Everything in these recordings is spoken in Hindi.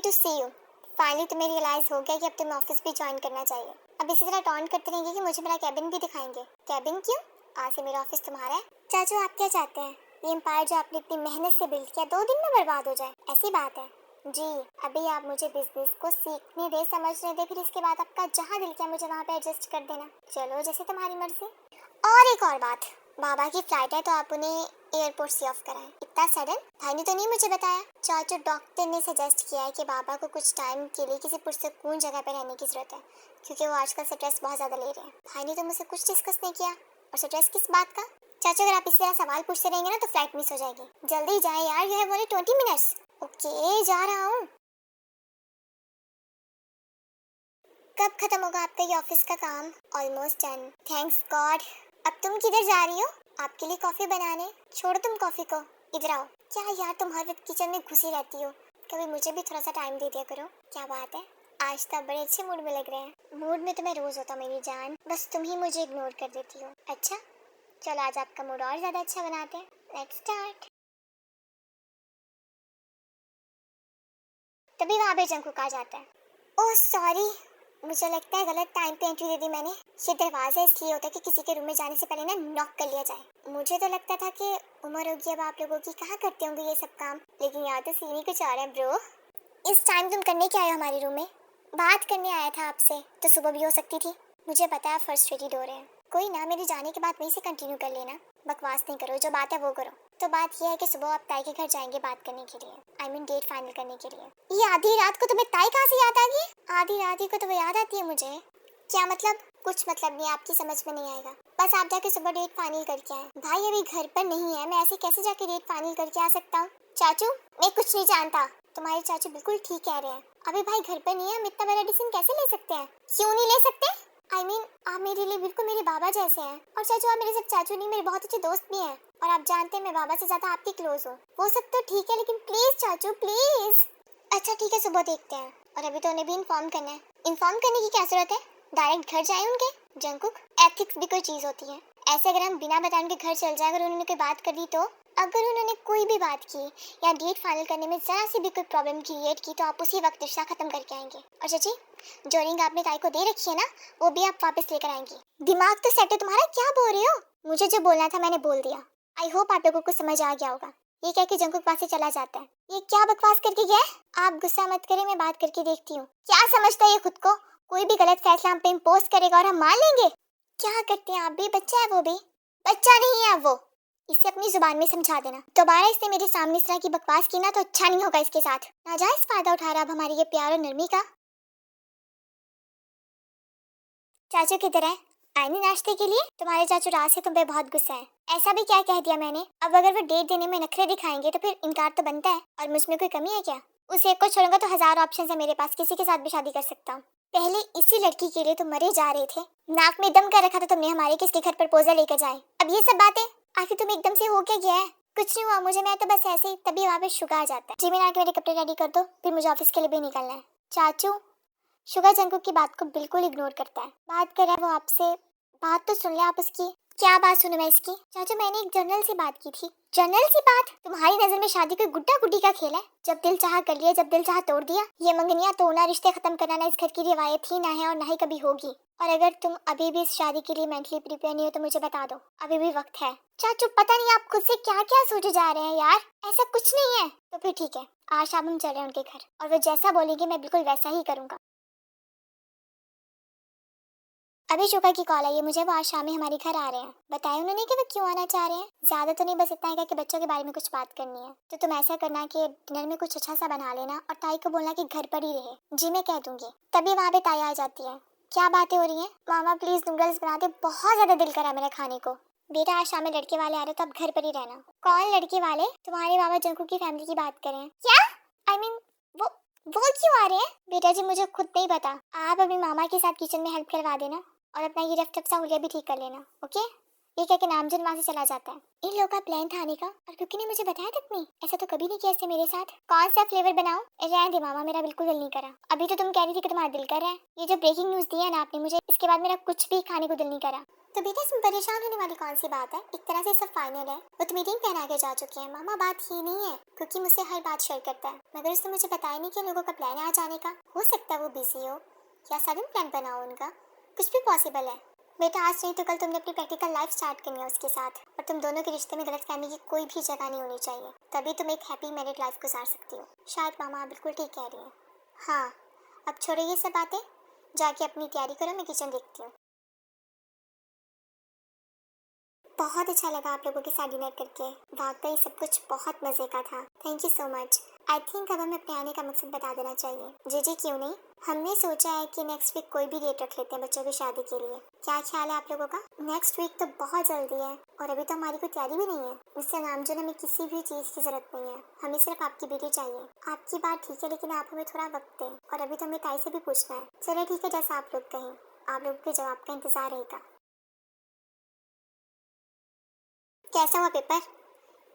To see you. फाइनली तुम्हें रियलाइज हो गया कि अब तुम्हें ऑफिस भी ज्वाइन करना चाहिए। अब इसी तरह टॉन्ट करते रहेंगे कि मुझे मेरा कैबिन भी दिखाएंगे। कैबिन क्यों? आज से मेरा ऑफिस तुम्हारा है। चाचू आप क्या चाहते हैं? ये एम्पायर जो आपने इतनी मेहनत से बिल्ड किया 2 दिन में बर्बाद हो जाए? ऐसी बात है जी। अभी आप मुझे बिजनेस को सीखने दे, समझने दे, फिर इसके बाद आपका जहाँ दिल किया मुझे वहाँ पे एडजस्ट कर देना। चलो जैसे तुम्हारी मर्जी। और एक और बात, बाबा की फ्लाइट है तो आप उन्हें एयरपोर्ट से ऑफ कराएं। इतना सडन? भाई ने तो नहीं मुझे बताया। चाचू डॉक्टर ने सजेस्ट किया है कि बाबा को कुछ टाइम के लिए किसी पुरसकून जगह पर रहने की जरूरत है, क्योंकि वो आजकल स्ट्रेस बहुत ज्यादा ले रहे हैं। भाई ने तो मुझसे कुछ डिस्कस नहीं किया। और स्ट्रेस किस बात का? चाचा अगर आप इसी तरह सवाल पूछते रहेंगे ना तो फ्लाइट मिस हो जाएगी। जल्दी जाए यार, you have only 20 minutes. Okay जा रहा हूँ। कब खत्म होगा आपका ये ऑफिस का काम? Almost done, thanks God. अब तुम किधर जा रही हो? आपके लिए कॉफी बनाने। छोड़ो तुम कॉफी को, इधर आओ। क्या यार तुम हर वक्त किचन में घुसी रहती हो, कभी मुझे भी थोड़ा सा टाइम दे दिया करो। क्या बात है, आज तो बड़े अच्छे मूड में लग रहे हैं। मूड में तो मैं रोज होता मेरी जान, बस तुम ही मुझे इग्नोर कर देती हो। अच्छा चलो आज आपका मूड और ज्यादा अच्छा बनाते हैं। Let's start. तभी वहाँ पे जंकू आ जाता है। ओह सॉरी, मुझे लगता है गलत टाइम पे एंट्री दे दी मैंने। ये दरवाजा इसलिए होता है कि किसी के रूम में जाने से पहले ना नॉक कर लिया जाए। मुझे तो लगता था कि उम्र होगी अब आप लोगों की, कहाँ करते होंगे ये सब काम, लेकिन यहाँ तो सीन ही कुछ और है ब्रो। इस टाइम तुम करने क्या आए हो हमारे रूम में? बात करने आया था आपसे, तो सुबह भी हो सकती थी। मुझे पता है फ्रस्ट्रेटेड हो रहे हैं, कोई ना, मेरे जाने के बाद वहीं से कंटिन्यू कर लेना। बकवास नहीं करो, जो बात है वो करो। तो बात यह है कि सुबह आप ताई के घर जाएंगे बात करने के लिए, आई मीन डेट फाइनल करने के लिए। ये आधी रात को तुम्हें ताई कहाँ से याद आ गई? आधी रात ही को तो वो याद आती है मुझे। क्या मतलब? कुछ मतलब नहीं, आपकी समझ में नहीं आएगा। बस आप जाके सुबह डेट फाइनल करके आए। भाई अभी घर पर नहीं है, मैं ऐसे कैसे जाके डेट फाइनल करके आ सकता हूँ? चाचू मैं कुछ नहीं जानता। तुम्हारे चाचू बिल्कुल ठीक कह रहे हैं। अभी भाई घर पर नहीं है, हम इतना बड़ा डिसीजन कैसे ले सकते हैं? क्यों नहीं ले सकते? आई मीन आप मेरे लिए बिल्कुल मेरे बाबा जैसे हैं। और चाचू आप मेरे सिर्फ चाचू नहीं, मेरे बहुत अच्छे दोस्त भी हैं। और आप जानते हैं मैं बाबा से ज्यादा आपकी क्लोज हूँ। वो सब तो ठीक है, लेकिन प्लीज चाचू प्लीज। अच्छा ठीक है, सुबह देखते हैं। और अभी तो उन्हें भी इन्फॉर्म करना है। इन्फॉर्म करने की क्या जरूरत है? डायरेक्ट घर जाए उनके। जंकुक, एथिक्स भी कोई चीज होती है। ऐसे अगर हम बिना बताए उनके घर चल जाए, अगर उन्होंने कोई बात कर दी तो? अगर उन्होंने कोई भी बात की या डेट फाइनल करने में जरा सी भी कोई प्रॉब्लम क्रिएट की तो आप उसी वक्त रिश्ता खत्म करके आएंगे। और चाची जो रिंग आपने ताई को दे रखी है ना, वो भी आप वापस लेकर आएंगी। दिमाग तो सेट है तुम्हारा, क्या बोल रहे हो? मुझे जो बोलना था मैंने बोल दिया। आई होप आप लोगों को समझ आ गया होगा। ये कह के जंकुक पास से चला जाता है। ये क्या बकवास करके गया है? आप गुस्सा मत करें, मैं बात करके देखती हूँ। क्या समझता है ये खुद को? कोई भी गलत फैसला हम पे इम्पोज करेगा और हम मान लेंगे? क्या करते हैं आप भी? बच्चा है वो भी। बच्चा नहीं है वो, इसे अपनी जुबान में समझा देना। दोबारा इसने मेरे सामने इस तरह की बकवास की ना तो अच्छा नहीं होगा इसके साथ। नाजायज फायदा उठा रहा अब हमारी ये प्यार और नरमी का। चाचू किधर है? आए नहीं नाश्ते के लिए? तुम्हारे चाचू रात से तुम पे बहुत गुस्सा है। ऐसा भी क्या कह दिया मैंने? अब अगर वो डेट देने में नखरे दिखाएंगे तो फिर इनकार तो बनता है। और मुझ में कोई कमी है क्या? उस एक को छोड़ूंगा तो 1000 ऑप्शन है मेरे पास, किसी के साथ भी शादी कर सकता हूँ। पहले इसी लड़की के लिए तो मरे जा रहे थे। नाक में दम कर रखा था तुमने हमारे, किसके घर प्रपोजल लेकर जाए। अब ये सब बातें आखिर तुम एकदम से हो क्या गया है? कुछ नहीं हुआ मुझे, मैं तो बस ऐसे ही। तभी वहाँ पे शुगा आ जाता है। जी मैंने आके मेरे कपड़े रेडी कर दो, फिर मुझे ऑफिस के लिए भी निकलना है। चाचू शुगर जंकुक की बात को बिल्कुल इग्नोर करता है। बात कर रहा है वो आपसे, बात तो सुन ले आप उसकी। क्या बात सुनूं मैं इसकी? चाचू मैंने एक जनरल सी बात की थी। जनरल सी बात? तुम्हारी नजर में शादी कोई गुड्डा गुड्डी का खेल है? जब दिल चाहा कर लिया, जब दिल चाहा तोड़ दिया। ये मंगनिया तोड़ना, रिश्ते खत्म करना ना इस घर की रिवायत ही ना है और ना ही कभी होगी। और अगर तुम अभी भी इस शादी के लिए मेंटली प्रिपेयर नहीं हो तो मुझे बता दो, अभी भी वक्त है। चाचू पता नहीं आप खुद से क्या क्या सोचे जा रहे हैं यार, ऐसा कुछ नहीं है। तो फिर ठीक है, आज शाम हम चल रहे हैं उनके घर और वो जैसा बोलेंगे मैं बिल्कुल वैसा ही करूंगा। अभी शुक्र की कॉल आई है मुझे, वो आज शाम में हमारे घर आ रहे हैं। बताया उन्होंने कि वो क्यों आना चाह रहे हैं? ज्यादा तो नहीं, बस इतना है कि बच्चों के बारे में कुछ बात करनी है। तो तुम ऐसा करना कि डिनर में कुछ अच्छा सा बना लेना और ताई को बोलना कि घर पर ही रहे। जी मैं कह दूंगी। तभी वहाँ पे ताई आ जाती है। क्या बातें हो रही है? मामा प्लीज नूडल्स बना दे, बहुत ज्यादा दिल करा मेरा खाने को। बेटा आज शाम में लड़के वाले आ रहे तो अब घर पर ही रहना। कौन लड़के वाले? तुम्हारे बाबा जंकू की फैमिली की बात करें। क्या? आई मीन वो क्यों आ रहे हैं? बेटा जी मुझे खुद नहीं पता, आप अभी मामा के साथ किचन में हेल्प करवा देना और अपना ये रफ टफ सा हुलिया भी ठीक कर लेना, ओके? ये कह के नामजन वहाँ से चला जाता है। इन लोगों का प्लान था आने का और क्योंकि ने मुझे बताया तक नहीं, ऐसा तो कभी नहीं किया इससे मेरे साथ। कौन सा फ्लेवर बनाऊं? रहने दे मामा, मेरा बिल्कुल दिल नहीं करा। अभी तो तुम कह रही थी कि तुम्हारा दिल कर रहा है। ये जो ब्रेकिंग न्यूज दी है ना आपने मुझे, इसके बाद मेरा कुछ भी खाने को दिल नहीं करा। तो बेटा इसमें परेशान होने वाली कौन सी बात है, एक तरह से सब फाइनल है। वो तो मीटिंग पहना के जा चुके हैं। मामा बात ही नहीं है, क्योंकि मुझसे हर बात शेयर करता है, मगर उसने मुझे बताया नहीं कि लोगों का प्लान है आ जाने का। हो सकता है वो बिजी हो या सडन प्लान बना हो उनका, कुछ भी पॉसिबल है। बेटा आज नहीं तो कल तुमने अपनी प्रैक्टिकल लाइफ स्टार्ट करनी है उसके साथ, और तुम दोनों के रिश्ते में गलतफहमी की कोई भी जगह नहीं होनी चाहिए, तभी तुम एक हैप्पी मैरिड लाइफ गुजार सकती हो। शायद मामा बिल्कुल ठीक कह रही है। हाँ अब छोड़ो ये सब बातें, जाके अपनी तैयारी करो, मैं किचन देखती हूँ। बहुत अच्छा लगा आप लोगों के साथ डिनर करके, वाकई सब कुछ बहुत मज़े का था। Thank you so much. I think अब हमें अपने आने का मकसद बता देना चाहिए। जी क्यों नहीं, हमने सोचा है कि नेक्स्ट वीक कोई भी डेट रख लेते हैं बच्चों की शादी के लिए। क्या ख्याल है आप लोगों का? नेक्स्ट वीक तो बहुत जल्दी है और अभी तो हमारी कोई तैयारी भी नहीं है। इससे नामजन हमें किसी भी चीज़ की जरूरत नहीं है, हमें सिर्फ आपकी बेटी चाहिए। आपकी बात ठीक है, लेकिन आप हमें थोड़ा वक्त दें, और अभी तो हमें ताई से भी पूछना है। चलिए ठीक है, जैसा आप लोग कहें, आप लोगों के जवाब का इंतजार रहेगा। कैसा हुआ पेपर?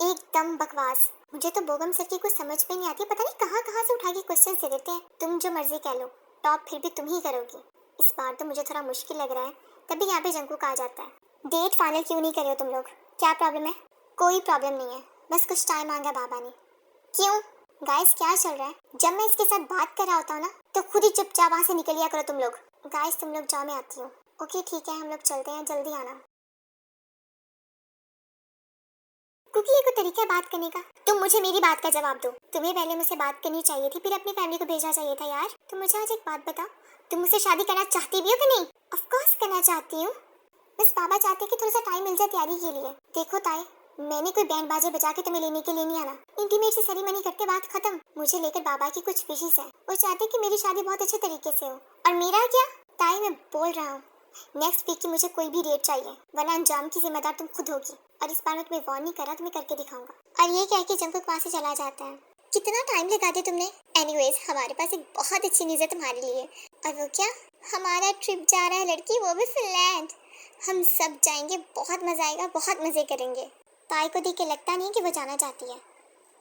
एकदम बकवास। मुझे तो बोगम सर की कुछ समझ में नहीं आती, पता नहीं कहाँ कहाँ से उठा के क्वेश्चन दे देते हैं। तुम जो मर्जी कह लो, टॉप फिर भी तुम ही करोगी। इस बार तो मुझे थोड़ा मुश्किल लग रहा है, तभी यहाँ पे जंकू कहा जाता है। डेट फाइनल क्यों नहीं कर रहे हो तुम लोग? क्या प्रॉब्लम है? कोई प्रॉब्लम नहीं है, बस कुछ टाइम मांगा बाबा ने। क्यों गाइस, क्या चल रहा है? जब मैं इसके साथ बात कर रहा होता हूँ ना, तो खुद ही चुपचाप वहाँ से निकल लिया करो तुम लोग। गाइस तुम लोग जाओ, मैं आती हूँ। ओके ठीक है, हम लोग चलते हैं, जल्दी आना। क्योंकि ये कोई तरीका है बात करने का? तुम मुझे मेरी बात का जवाब दो। तुम्हें पहले मुझसे बात करनी चाहिए थी, फिर अपनी फैमिली को भेजना चाहिए था यार। तुम मुझे आज एक बात बताओ, तुम मुझसे शादी करना चाहती भी हो कि नहीं? ऑफ कोर्स करना चाहती हूँ, बस बाबा चाहते कि थोड़ा सा टाइम मिल जाए तैयारी के लिए। देखो ताई, मैंने कोई बैंड बाजे बजा के तुम्हें लेने के लिए नहीं आना। इंटीमेट से सेरेमनी करके बात खत्म। मुझे लेकर बाबा की कुछ विशेष है, वो चाहते कि मेरी शादी बहुत अच्छे तरीके से हो। और मेरा क्या? ताई मैं बोल रहा हूँ, नेक्स्ट वीक की मुझे कोई भी डेट चाहिए, वरना अंजाम की जिम्मेदार तुम खुद होगी। और इस बार मैं तुम्हें वार्न नहीं कर रहा, तुम्हें करके दिखाऊंगा। और ये कह के जंकुक वहाँ से चला जाता है। कितना टाइम लगा दिया तुमने। एनीवेज हमारे पास एक बहुत अच्छी न्यूज़ है तुम्हारे लिए। और वो क्या? हमारा ट्रिप जा रहा है लड़की, वो भी फिनलैंड। हम सब जाएंगे, बहुत मजा आएगा, बहुत मजे करेंगे। ताई को देख के लगता नहीं कि वो जाना चाहती है।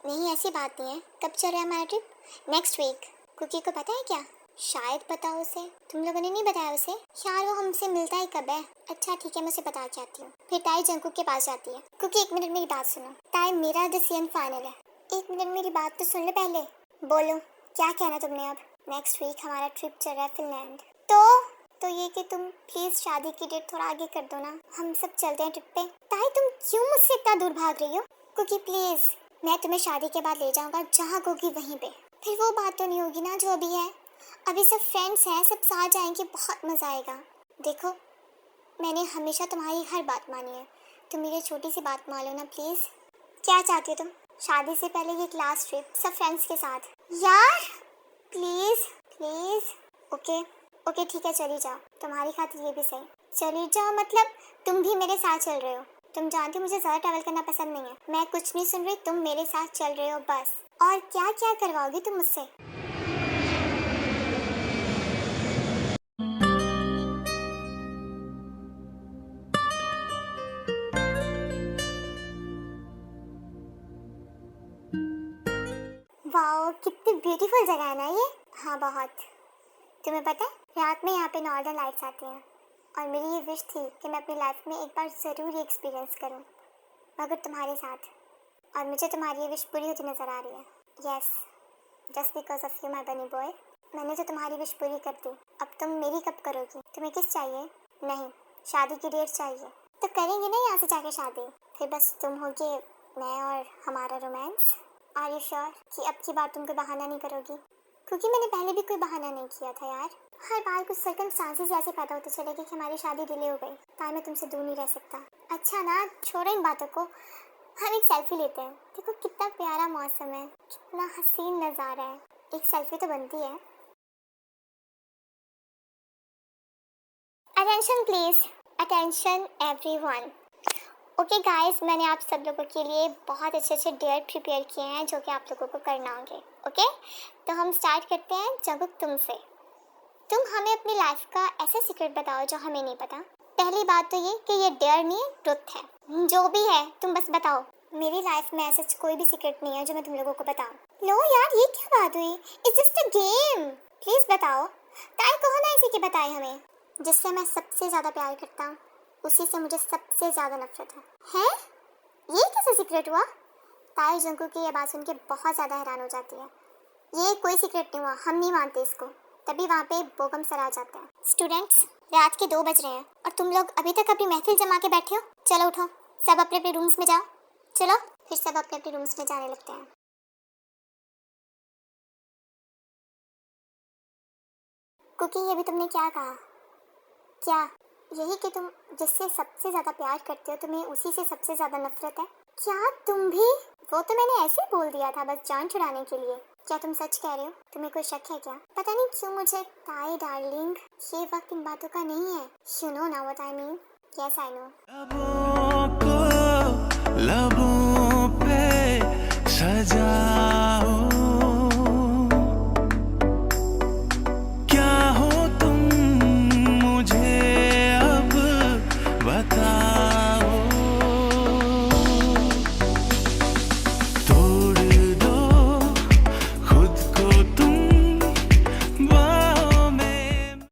नहीं ऐसी बात नहीं है। कब चल रहा है हमारा ट्रिप? Next week. कुकी को पता है क्या? शायद पता हो उसे। तुम लोगों ने नहीं बताया उसे? यार वो हमसे मिलता ही कब है? अच्छा ठीक है, मैं उसे बता के आती हूँ। फिर ताई जंकुक के पास जाती है। कुकी एक मिनट मेरी बात सुनो। ताई मेरा डिसीजन फाइनल है। एक मिनट मेरी बात तो सुन ले पहले। बोलो क्या कहना तुमने अब? नेक्स्ट वीक हमारा ट्रिप चल रहा है फिनलैंड। तो ये कि तुम प्लीज शादी की डेट थोड़ा आगे कर दो ना, हम सब चलते हैं ट्रिप पे। ताई तुम क्यों मुझसे इतना दूर भाग रही हो? कुकी प्लीज, मैं तुम्हें शादी के बाद ले जाऊंगा, जहाँ होगी वहीं पे। फिर वो बात तो नहीं होगी ना जो अभी है। अभी सब फ्रेंड्स हैं, सब साथ जाएंगे, बहुत मजा आएगा। देखो मैंने हमेशा तुम्हारी हर बात मानी है, तुम मेरी छोटी सी बात मान लो ना प्लीज। क्या चाहती हो तुम? शादी से पहले ये क्लास ट्रिप सब फ्रेंड्स के साथ। यार प्लीज प्लीज। ओके ओके ठीक है, चली जाओ, तुम्हारी खातिर ये भी सही। चली जाओ मतलब तुम भी मेरे साथ चल रहे हो? तुम जानती हो मुझे ज़्यादा ट्रैवल करना पसंद नहीं है। मैं कुछ नहीं सुन रही, तुम मेरे साथ चल रहे हो बस। और क्या क्या करवाओगी तुम मुझसे? वाओ कितनी ब्यूटीफुल जगह है ना ये। हाँ बहुत। तुम्हें पता है रात में यहाँ पे नॉर्दर्न लाइट्स आती हैं, और मेरी ये विश थी कि मैं अपनी लाइफ में एक बार ज़रूर ये एक्सपीरियंस करूँ, मगर तुम्हारे साथ। और मुझे तुम्हारी ये विश पूरी होती नज़र आ रही है। Yes, just because of you माई बनी बॉय। मैंने तो तुम्हारी विश पूरी कर दी, अब तुम मेरी कब करोगी? तुम्हें किस चाहिए? नहीं, शादी की डेट चाहिए। तो करेंगे ना यहाँ से जाके शादी, फिर बस तुम होगे, मैं और हमारा रोमांस। आर यू श्योर कि अब की बार तुम कोई बहाना नहीं करोगी? क्योंकि मैंने पहले भी कोई बहाना नहीं किया था यार। हर बार कुछ सर्कमस्टांसेस ऐसे पैदा होते चले गए कि हमारी शादी डिले हो गई, ताकि मैं तुमसे दूर नहीं रह सकता। अच्छा ना, छोड़ो इन बातों को, हम एक सेल्फी लेते हैं। देखो कितना प्यारा मौसम है, कितना हसीन नज़ारा है, एक सेल्फी तो बनती है। Attention please, attention everyone. Okay guys, मैंने आप सब लोगों के लिए बहुत अच्छे अच्छे डेयर प्रिपेयर किए हैं जो कि आप लोगों को करना होंगे। ओके तो हम स्टार्ट करते हैं जंकुक तुमसे। तुम हमें अपनी लाइफ का ऐसा सीक्रेट बताओ जो हमें नहीं पता। पहली बात तो ये कि ये डेयर नहीं है, ट्रुथ है। जो भी है तुम बस बताओ। मेरी लाइफ में ऐसा कोई भी सीक्रेट नहीं है जो मैं तुम लोगों को बताऊं। लो यार ये क्या बात हुई? It's just a game, please बताओ। ताई कहो ना इसी के बताए हमें, जिससे मैं सबसे ज़्यादा प्यार करता हूँ। उसी से मुझे सबसे ज्यादा नफरत है। ये कैसे सीक्रेट हुआ? ताई जंकुक की ये बात सुन के बहुत ज्यादा हैरान हो जाती है। ये कोई सीक्रेट नहीं हुआ, हम नहीं मानते इसको। तभी वहाँ पे बोगम सर आ जाते हैं। स्टूडेंट्स, रात के 2 बज रहे हैं और तुम लोग अभी तक अपनी महफिल जमा के बैठे हो। चलो उठो, सब अपने अपने रूम्स में जाओ। चलो, फिर सब अपने अपने रूम्स में जाने लगते हैं। कुकी, ये भी तुमने क्या कहा? क्या यही कि तुम जिससे सबसे ज्यादा प्यार करते हो तुम्हें उसी से सबसे ज्यादा नफरत है? क्या तुम भी? वो तो मैंने ऐसे ही बोल दिया था, बस जान छुड़ाने के लिए। क्या तुम सच कह रहे हो? तुम्हें कोई शक है क्या? पता नहीं क्यों मुझे ताई डार्लिंग ये वक्त इन बातों का नहीं है। You know now what I mean? Yes, I know.